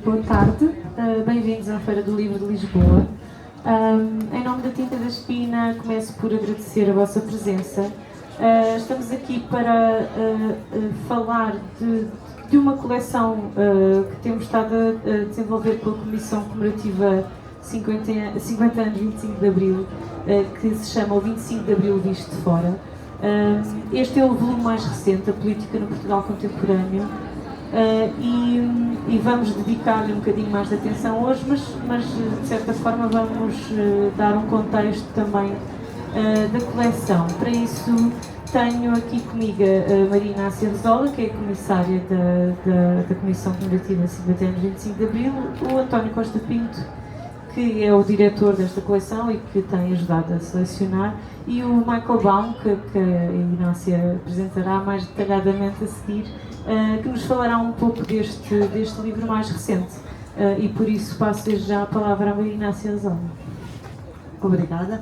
boa tarde, bem-vindos à Feira do Livro de Lisboa. Em nome da Tinta da Espina, começo por agradecer a vossa presença. Estamos aqui para falar de uma coleção que temos estado a desenvolver pela Comissão Comemorativa 50 anos 25 de Abril, que se chama o 25 de Abril Visto de Fora. Este é o volume mais recente, a política no Portugal contemporâneo, e vamos dedicar-lhe um bocadinho mais de atenção hoje, mas de certa forma vamos dar um contexto também da coleção. Para isso tenho aqui comigo a Maria Inácia Rezola, que é a comissária da Comissão Comemorativa 50 anos 25 de Abril, o António Costa Pinto, que é o diretor desta coleção e que tem ajudado a selecionar, e o Michael Baum, que a Inácia apresentará mais detalhadamente a seguir, que nos falará um pouco deste livro mais recente. E por isso passo desde já a palavra à Maria Inácia Rezola. Obrigada.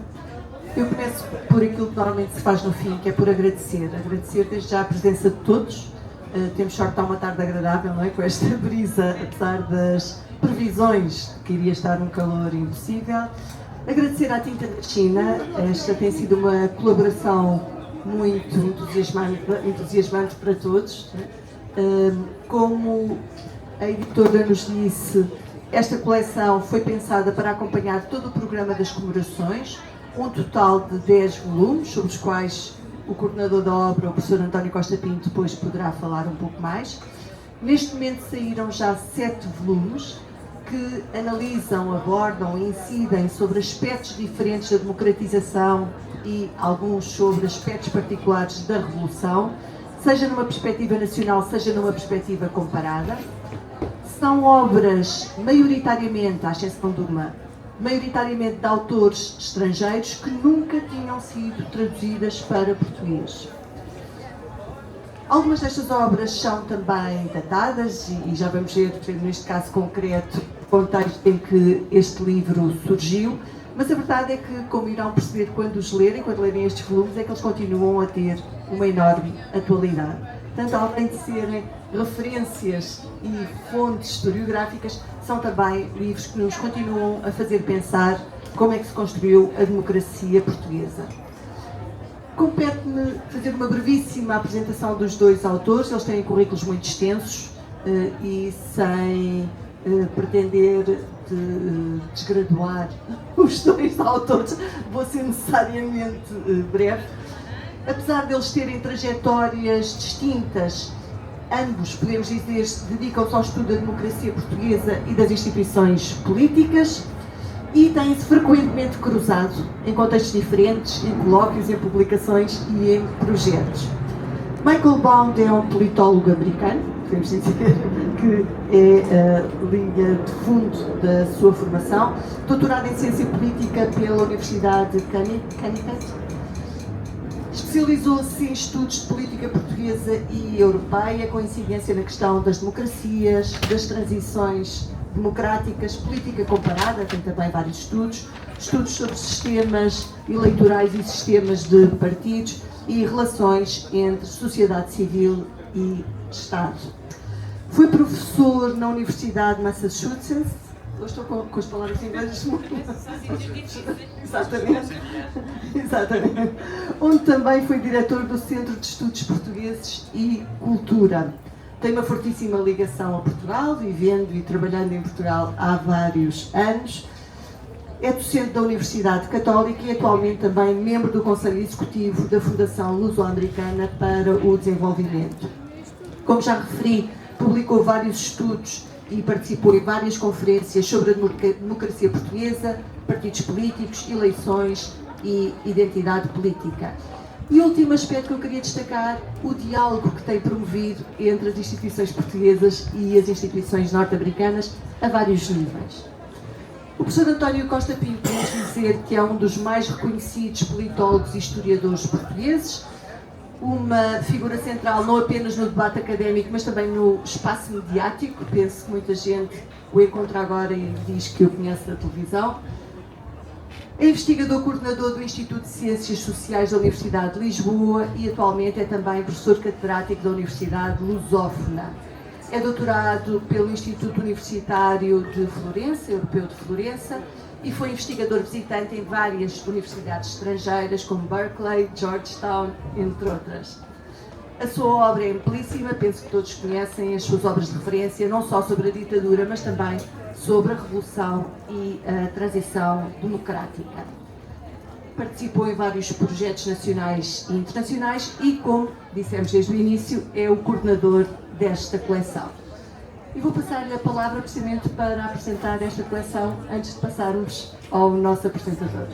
Eu começo por aquilo que normalmente se faz no fim, que é por agradecer. Agradecer desde já a presença de todos. Temos sorte de estar uma tarde agradável, não é? Com esta brisa, apesar das previsões que iria estar num calor impossível. Agradecer à Tinta da China. Esta tem sido uma colaboração muito entusiasmante para todos. Como a editora nos disse, esta coleção foi pensada para acompanhar todo o programa das comemorações, um total de 10 volumes, sobre os quais o coordenador da obra, o professor António Costa Pinto, depois poderá falar um pouco mais. Neste momento saíram já 7 volumes que analisam, abordam e incidem sobre aspectos diferentes da democratização e alguns sobre aspectos particulares da Revolução, seja numa perspectiva nacional, seja numa perspectiva comparada. São obras maioritariamente, à exceção de uma, maioritariamente de autores estrangeiros que nunca tinham sido traduzidas para português. Algumas destas obras são também datadas e já vamos ver, neste caso concreto, o contexto em que este livro surgiu, mas a verdade é que, como irão perceber quando os lerem, quando lerem estes volumes, é que eles continuam a ter uma enorme atualidade. Portanto, além de serem referências e fontes historiográficas, são também livros que nos continuam a fazer pensar como é que se construiu a democracia portuguesa. Compete-me fazer uma brevíssima apresentação dos dois autores. Eles têm currículos muito extensos e sem pretender desgraduar os dois autores, vou ser necessariamente breve. Apesar deles terem trajetórias distintas, ambos, podemos dizer, dedicam-se ao estudo da democracia portuguesa e das instituições políticas e têm-se frequentemente cruzado em contextos diferentes, em colóquios, em publicações e em projetos. Michael Baum é um politólogo americano, podemos dizer que é a linha de fundo da sua formação, doutorado em Ciência Política pela Universidade de Connecticut. Especializou-se em estudos de política portuguesa e europeia, com incidência na questão das democracias, das transições democráticas, política comparada, tem também vários estudos sobre sistemas eleitorais e sistemas de partidos e relações entre sociedade civil e Estado. Foi professor na Universidade de Massachusetts. Eu estou com as palavras em inglês. Exatamente. Onde também foi diretor do Centro de Estudos Portugueses e Cultura. Tem uma fortíssima ligação a Portugal, vivendo e trabalhando em Portugal há vários anos. É docente da Universidade Católica e atualmente também membro do Conselho Executivo da Fundação Luso-Americana para o Desenvolvimento. Como já referi, publicou vários estudos e participou em várias conferências sobre a democracia portuguesa, partidos políticos, eleições e identidade política. E o último aspecto que eu queria destacar, o diálogo que tem promovido entre as instituições portuguesas e as instituições norte-americanas a vários níveis. O professor António Costa Pinto podemos dizer que é um dos mais reconhecidos politólogos e historiadores portugueses, uma figura central não apenas no debate académico, mas também no espaço mediático. Penso que muita gente o encontra agora e diz que o conhece da televisão. É investigador coordenador do Instituto de Ciências Sociais da Universidade de Lisboa e atualmente é também professor catedrático da Universidade Lusófona. É doutorado pelo Instituto Universitário de Florença, Europeu de Florença, e foi investigador visitante em várias universidades estrangeiras, como Berkeley, Georgetown, entre outras. A sua obra é amplíssima, penso que todos conhecem as suas obras de referência, não só sobre a ditadura, mas também sobre a Revolução e a transição democrática. Participou em vários projetos nacionais e internacionais e, como dissemos desde o início, é o coordenador desta coleção. E vou passar-lhe a palavra precisamente para apresentar esta coleção antes de passarmos ao nosso apresentador.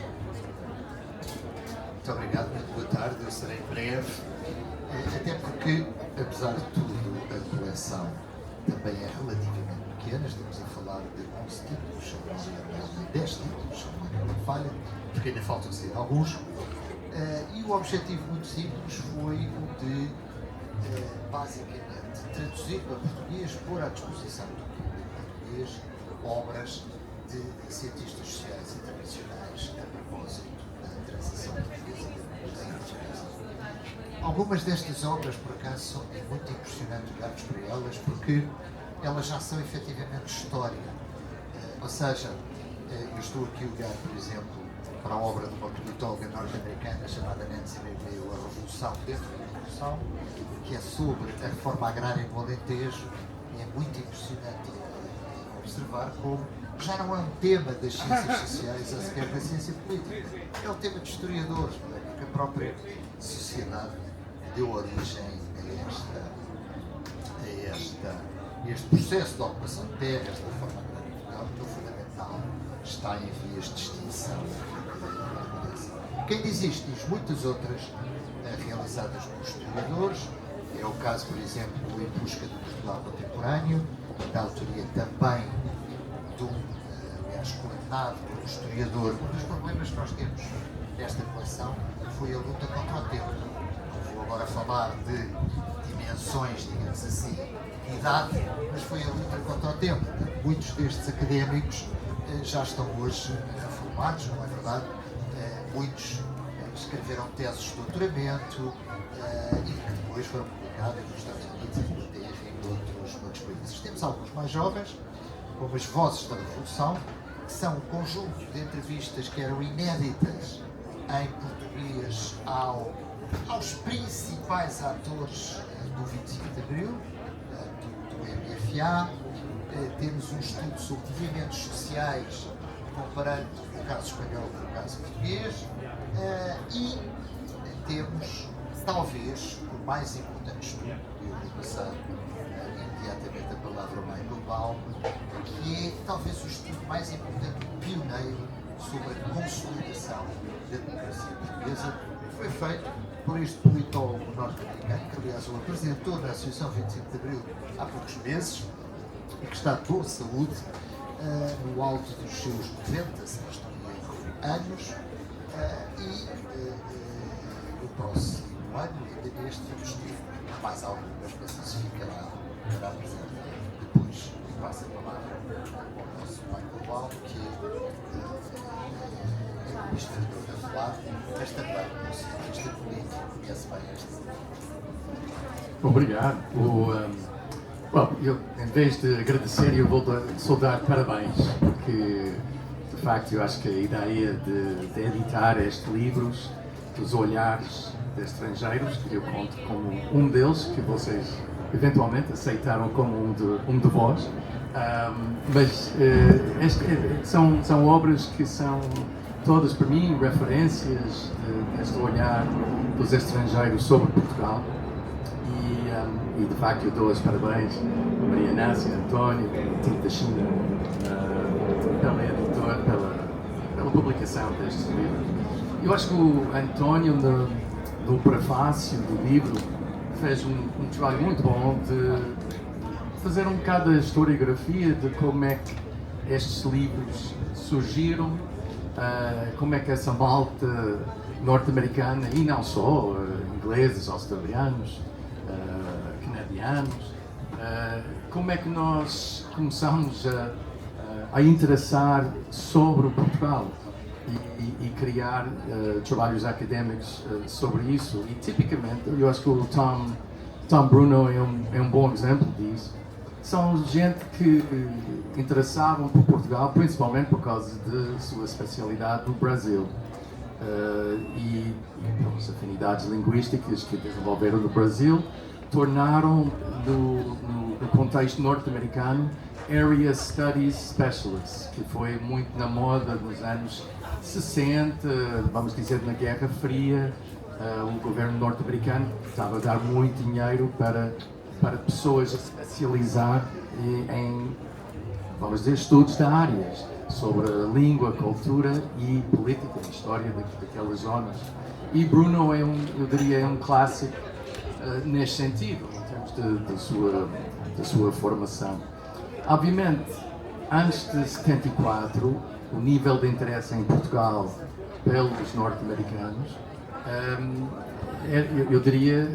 Muito obrigado, muito boa tarde, eu serei breve, até porque, apesar de tudo, a coleção também é relativamente pequena, estamos a falar de 11 títulos, ou 10 títulos, se não me falha, porque ainda faltam ser alguns, e o objetivo muito simples foi o de, basicamente, traduzir para português, pôr à disposição do público português obras de cientistas sociais internacionais a propósito da transição portuguesa da democracia. Algumas destas obras, por acaso, é muito impressionante olharmos para elas, porque elas já são efetivamente história. Ou seja, eu estou aqui a olhar, por exemplo, para a obra de uma politóloga norte-americana chamada Nancy Reagan, A Revolução dentro da Revolução, que é sobre a reforma agrária no Alentejo, e é muito impressionante observar como já não é um tema das ciências sociais ou sequer da ciência política, é um tema de historiadores, porque a própria sociedade deu origem a este processo de ocupação de terras, da reforma agrária, no fundamental, está em vias de extinção. Quem diz isto diz muitas outras realizadas por historiadores. É o caso, por exemplo, do Em Busca do Portugal Contemporâneo, da autoria também de aliás, coordenado por um historiador. Um dos problemas que nós temos nesta coleção foi a luta contra o tempo. Não vou agora falar de dimensões, digamos assim, de idade, mas foi a luta contra o tempo. Muitos destes académicos já estão hoje reformados, não é verdade? Muitos escreveram teses de doutoramento e que depois foram publicadas nos Estados Unidos, em Inglaterra e noutros países. Temos alguns mais jovens, como as Vozes da Revolução, que são um conjunto de entrevistas que eram inéditas em português aos principais atores do 25 de Abril, do MFA. Temos um estudo sobre movimentos sociais, comparando o caso espanhol com o caso português, e temos, talvez, o mais importante estudo, eu vou passar imediatamente a palavra ao Michael Baum, que é talvez o estudo mais importante, pioneiro, sobre a consolidação da democracia portuguesa, que foi feito por este politólogo norte-americano, que aliás o apresentou na Associação 25 de Abril há poucos meses, e que está de boa saúde, no alto dos seus 90, se não estou em erro, anos, e no próximo ano, ainda neste, vamos ter mais algumas, mas isso ficará para apresentar depois. Passo a palavra ao nosso Michael Baum, que é o historiador da FLAD, mas também um cientista político, conhece bem este. Obrigado. Eu, em vez de agradecer, eu vou só dar parabéns, porque de facto eu acho que a ideia de editar estes livros, dos olhares de estrangeiros, que eu conto como um deles, que vocês eventualmente aceitaram como um de vós, mas são obras que são todas para mim referências deste olhar dos estrangeiros sobre Portugal. E de facto eu dou os parabéns a Maria Inácia, a António, a time da China, pela editora, pela publicação destes livros. Eu acho que o António, no prefácio do livro, fez um trabalho muito bom de fazer um bocado a historiografia de como é que estes livros surgiram, como é que essa malta norte-americana, e não só, ingleses, australianos, canadianos, como é que nós começamos a interessar sobre Portugal e criar trabalhos académicos sobre isso. E tipicamente, eu acho que o Tom Bruno é um bom exemplo disso. são gente que interessavam por Portugal, principalmente por causa de sua especialidade no Brasil. E as afinidades linguísticas que desenvolveram no Brasil tornaram, no contexto norte-americano, Area Studies Specialists, que foi muito na moda nos anos 60, vamos dizer, na Guerra Fria. O governo norte-americano estava a dar muito dinheiro para pessoas a se especializar em, vamos dizer, estudos da área, sobre a língua, cultura e política, história daquelas zonas. E Bruno eu diria, é um clássico neste sentido, em termos da sua formação. Obviamente, antes de 74, o nível de interesse em Portugal pelos norte-americanos, eu diria,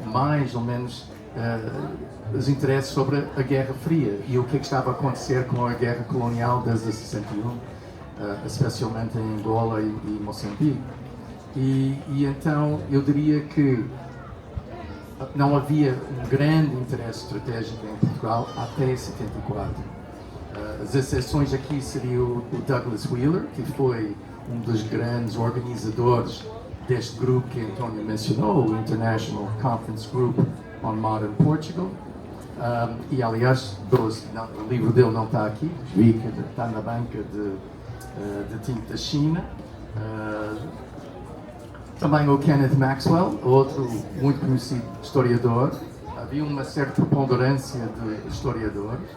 mais ou menos os interesses sobre a Guerra Fria e o que estava a acontecer com a guerra colonial desde 61, especialmente em Angola e Moçambique. E então eu diria que não havia um grande interesse estratégico em Portugal até 74. As exceções aqui seriam o Douglas Wheeler, que foi um dos grandes organizadores deste grupo que António mencionou, o International Conference Group on Modern Portugal. E aliás, o livro dele não está aqui, vi que está na banca de Tinta China. Também o Kenneth Maxwell, outro muito conhecido historiador. Havia uma certa preponderância de historiadores.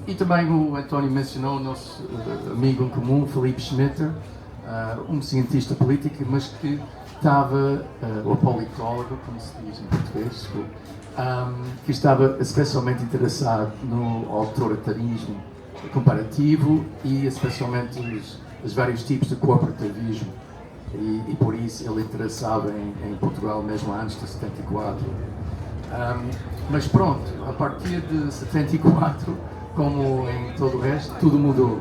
E também o António mencionou o nosso amigo em comum, Felipe Schmitter, um cientista político, mas que estava, ou politólogo, como se diz em português, que estava especialmente interessado no autoritarismo comparativo e especialmente os vários tipos de corporativismo. E por isso ele interessava em Portugal mesmo antes de 74. Mas pronto, a partir de 74, como em todo o resto, tudo mudou.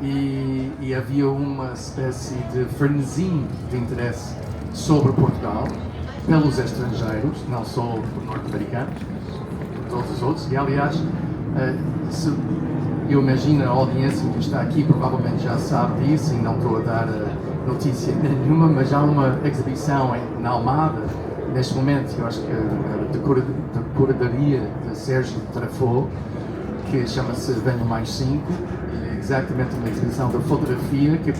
E havia uma espécie de frenesim de interesse sobre Portugal pelos estrangeiros, não só por norte-americanos, mas por todos os outros. E aliás, eu imagino a audiência que está aqui provavelmente já sabe disso e não estou a dar notícia nenhuma, mas há uma exibição na Almada, neste momento, eu acho que a curadoria de Sérgio Trafot, que chama-se Venho Mais 5, é exatamente uma exibição da fotografia que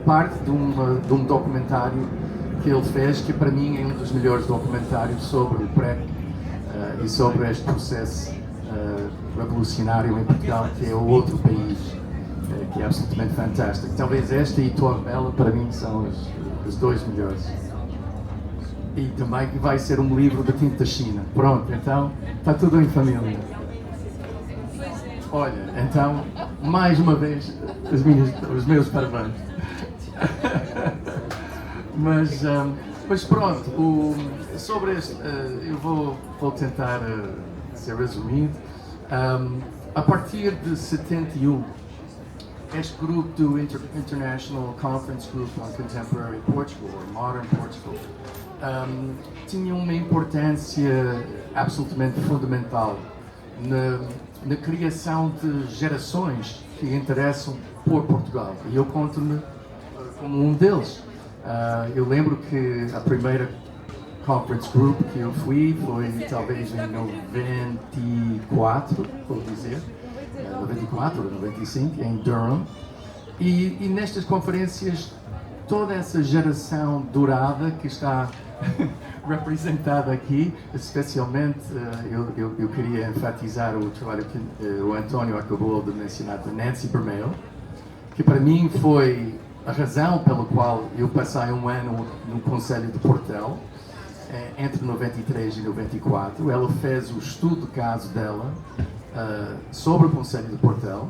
parte de um documentário que ele fez, que para mim é um dos melhores documentários sobre o PREC e sobre este processo revolucionário em Portugal, que é o outro país, que é absolutamente fantástico. Talvez esta e Torre Bela, para mim, são os dois melhores. E também que vai ser um livro da Tinta China. Pronto, então está tudo em família. Olha, então, mais uma vez, os meus parabéns. Mas pronto, sobre este, eu vou tentar ser resumido. A partir de 71, este grupo do International Conference Group on Contemporary Portugal, ou Modern Portugal, tinha uma importância absolutamente fundamental na criação de gerações que interessam por Portugal. E eu conto-me como um deles. Eu lembro que a primeira conference group que eu fui foi talvez em 94, vou dizer, 94 ou 95, em Durham. E nestas conferências, toda essa geração dourada que está representada aqui, especialmente, eu queria enfatizar o trabalho que o António acabou de mencionar, de Nancy Bermejo, que para mim foi a razão pela qual eu passei um ano no Conselho de Portel, entre 93 e 94. Ela fez o estudo de caso dela sobre o Conselho de Portel.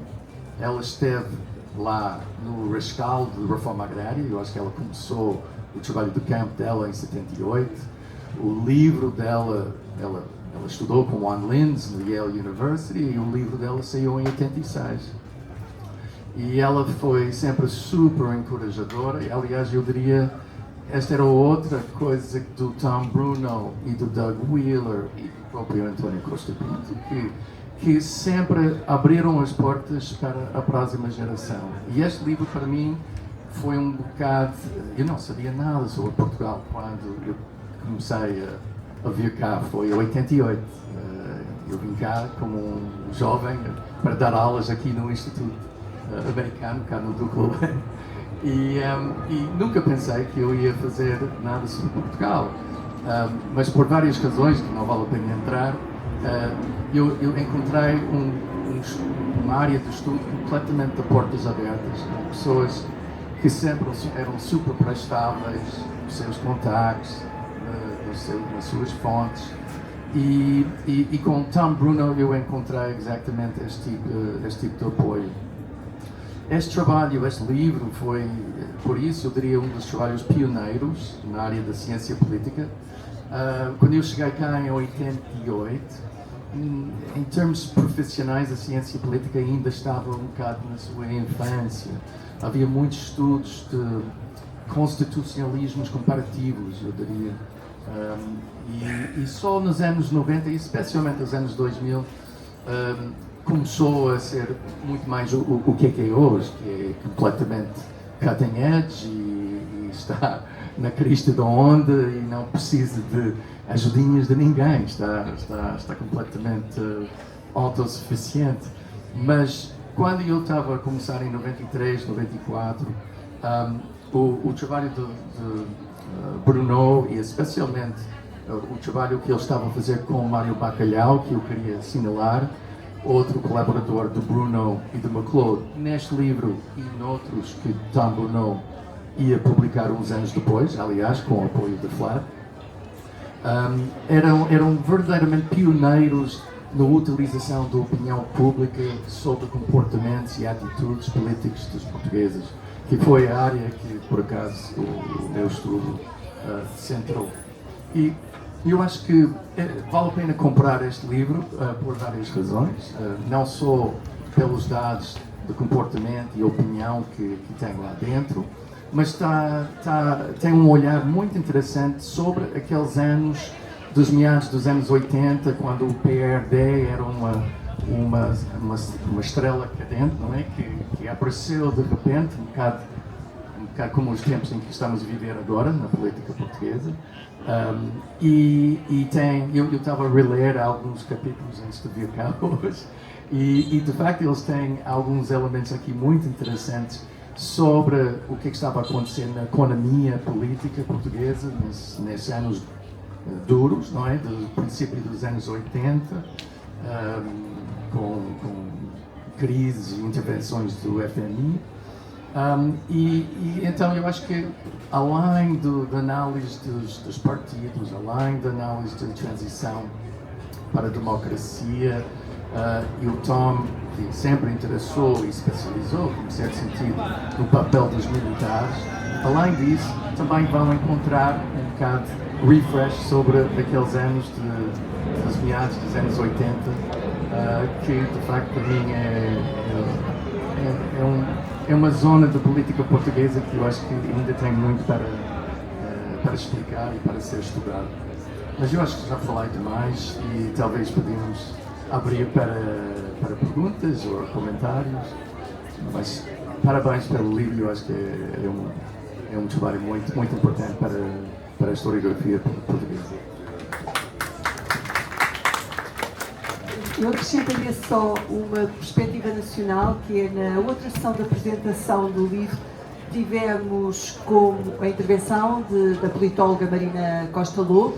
Ela esteve lá no rescaldo de reforma agrária. Eu acho que ela começou o trabalho de campo dela em 78. O livro dela, ela estudou com Juan Linz no Yale University, e o livro dela saiu em 86. E ela foi sempre super encorajadora, e aliás eu diria esta era outra coisa do Tom Bruno e do Doug Wheeler e do próprio António Costa Pinto, que sempre abriram as portas para a próxima geração. E este livro, para mim, foi um bocado... Eu não sabia nada sobre Portugal quando eu comecei a vir cá, foi em 88. Eu vim cá como um jovem para dar aulas aqui no Instituto Americano, cá no Duque. E nunca pensei que eu ia fazer nada sobre Portugal. Mas por várias razões, que não vale a pena entrar, eu encontrei uma área de estudo completamente de portas abertas, com pessoas que sempre eram super prestáveis nos seus contactos, nas suas fontes. E com Tom Bruno eu encontrei exatamente este tipo de apoio. Este trabalho, este livro foi, por isso, eu diria, um dos trabalhos pioneiros na área da ciência política. Quando eu cheguei cá em 88, em termos profissionais, a ciência política ainda estava um bocado na sua infância. Havia muitos estudos de constitucionalismos comparativos, eu diria. E só nos anos 90, e especialmente nos anos 2000, começou a ser muito mais o que é hoje, que é completamente cutting edge e está na crista da onda e não precisa de ajudinhas de ninguém, está completamente autossuficiente. Mas quando eu estava a começar em 93, 94, o trabalho de Bruno e especialmente o trabalho que ele estava a fazer com Mário Bacalhau, que eu queria assinalar, outro colaborador do Bruno e do McLeod, neste livro e noutros que Tom Bruno ia publicar uns anos depois, aliás, com o apoio da FLAD, eram verdadeiramente pioneiros na utilização da opinião pública sobre comportamentos e atitudes políticos dos portugueses, que foi a área que, por acaso, o meu estudo centrou. E eu acho que vale a pena comprar este livro por várias razões, não só pelos dados de comportamento e opinião que tem lá dentro, mas tem um olhar muito interessante sobre aqueles anos dos meados dos anos 80, quando o PRD era uma estrela cadente, não é? Que apareceu de repente, um bocado como os tempos em que estamos a viver agora na política portuguesa. Eu estava a reler alguns capítulos antes de vir cá hoje e de facto eles têm alguns elementos aqui muito interessantes sobre o que estava a acontecer na economia política portuguesa nesses anos duros, não é? Do princípio dos anos 80, com crises e intervenções do FMI. Então eu acho que além da análise dos partidos, além da análise da transição para a democracia, e o Tom, que sempre interessou e especializou, em certo sentido, no papel dos militares, além disso, também vão encontrar um bocado de refresh sobre aqueles anos dos meados dos anos 80, que de facto para mim é uma zona da política portuguesa que eu acho que ainda tem muito para explicar e para ser estudado. Mas eu acho que já falei demais e talvez podemos abrir para perguntas ou comentários. Mas parabéns pelo livro, eu acho que é um trabalho muito, muito importante para a historiografia portuguesa. Eu acrescentaria só uma perspectiva nacional, que é na outra sessão da apresentação do livro, tivemos como a intervenção da politóloga Marina Costa Lobo,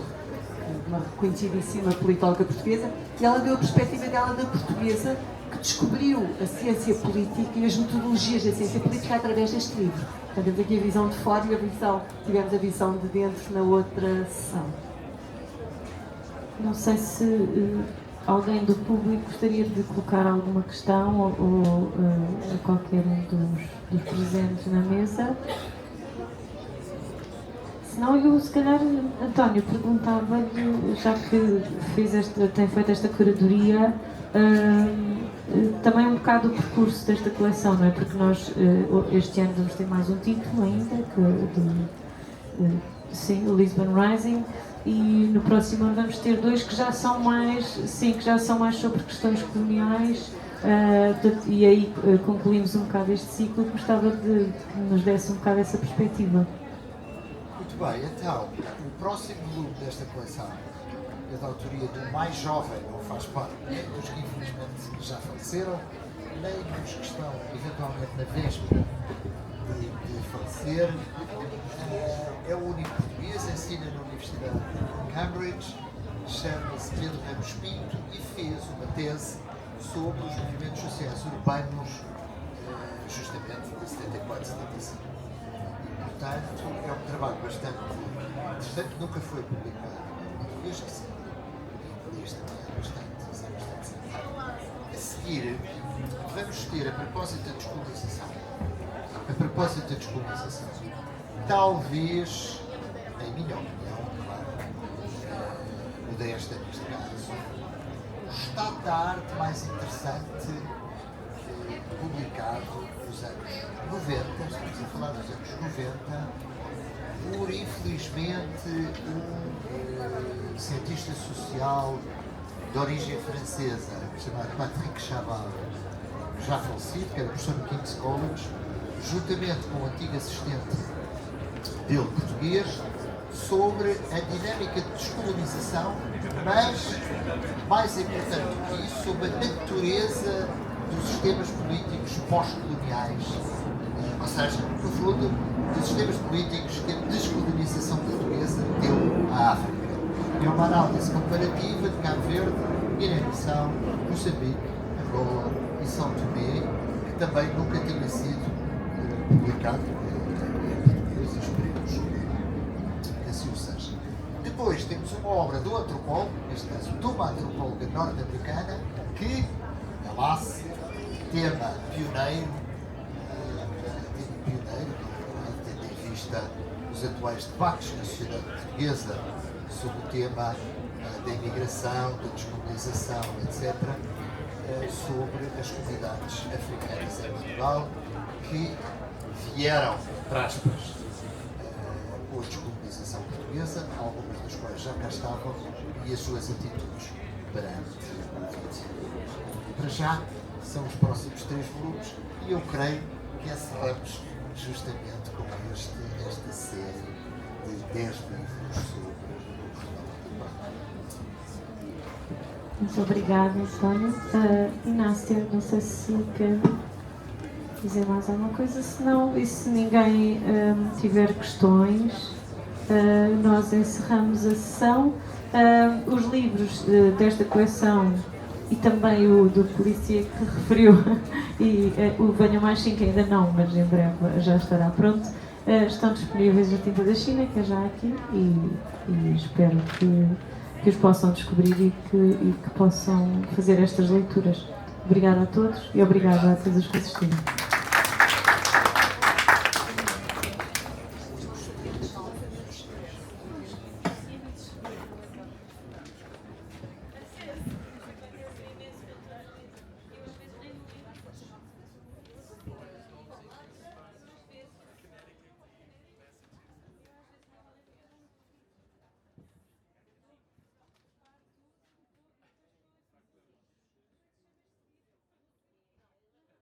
uma reconhecidíssima politóloga portuguesa, e ela deu a perspectiva dela da portuguesa que descobriu a ciência política e as metodologias da ciência política através deste livro. Portanto, temos aqui a visão de fora e tivemos a visão de dentro na outra sessão. Não sei se alguém do público gostaria de colocar alguma questão ou a qualquer um dos presentes na mesa. Senão eu, se calhar, António, perguntava-lhe, já que tem feito esta curadoria, também um bocado o percurso desta coleção, não é? Porque nós este ano vamos ter mais um título ainda, sim, o Lisbon Rising, e no próximo ano vamos ter 2 que já são mais, sim, que já são mais sobre questões coloniais, e aí concluímos um bocado este ciclo. Gostava de que nos desse um bocado essa perspectiva. Muito bem, então, o próximo volume desta coleção é da autoria do mais jovem, não faz parte nem dos que infelizmente já faleceram, nem dos que estão eventualmente na véspera de falecer. É o único português, ensina na Universidade de Cambridge, chama-se Pedro Ramos Pinto e fez uma tese sobre os movimentos sociais urbanos, justamente de 74 e 75. Portanto, é um trabalho bastante interessante, nunca foi publicado em português, que sim, em inglês também é bastante simpático. A seguir, vamos ter, a propósito da descolonização, talvez, em minha opinião, claro, modesta neste caso, o estado da arte mais interessante publicado nos anos 90, estamos a falar dos anos 90, por infelizmente um cientista social de origem francesa, chamado Patrick Chaval, já falecido, que era professor no King's College, juntamente com o antigo assistente dele português, sobre a dinâmica de descolonização, mas, mais importante do que isso, sobre a natureza dos sistemas políticos pós-coloniais, ou seja, no fundo, dos sistemas políticos que a descolonização portuguesa deu à África. É uma análise comparativa de Cabo Verde, Guiné-Bissau, Moçambique, Angola e São Tomé, que também nunca tinha sido publicado em português, e esperemos que assim o seja. Depois temos uma obra do antropólogo, neste caso de uma antropóloga norte-americana, que, na base, tema pioneiro, tendo em vista os atuais debates na sociedade portuguesa sobre o tema da imigração, da descolonização, etc., sobre as comunidades africanas em Portugal que vieram, entre aspas, com a descolonização portuguesa, algumas das quais já cá estavam, e as suas atitudes perante o 25. Para já, são os próximos 3 volumes e eu creio que encerramos justamente com esta série de 10 livros sobre o Portugal contemporâneo. Muito obrigada, António. Inácia, não sei se quer dizer mais alguma coisa, se não, e se ninguém tiver questões, nós encerramos a sessão. Os livros desta coleção e também o do polícia que referiu, e o Venha Mais 5 ainda não, mas em breve já estará pronto, estão disponíveis na Tinta da China, que é já aqui, e espero que os possam descobrir e que possam fazer estas leituras. Obrigada a todos e obrigada a todos os que assistiram.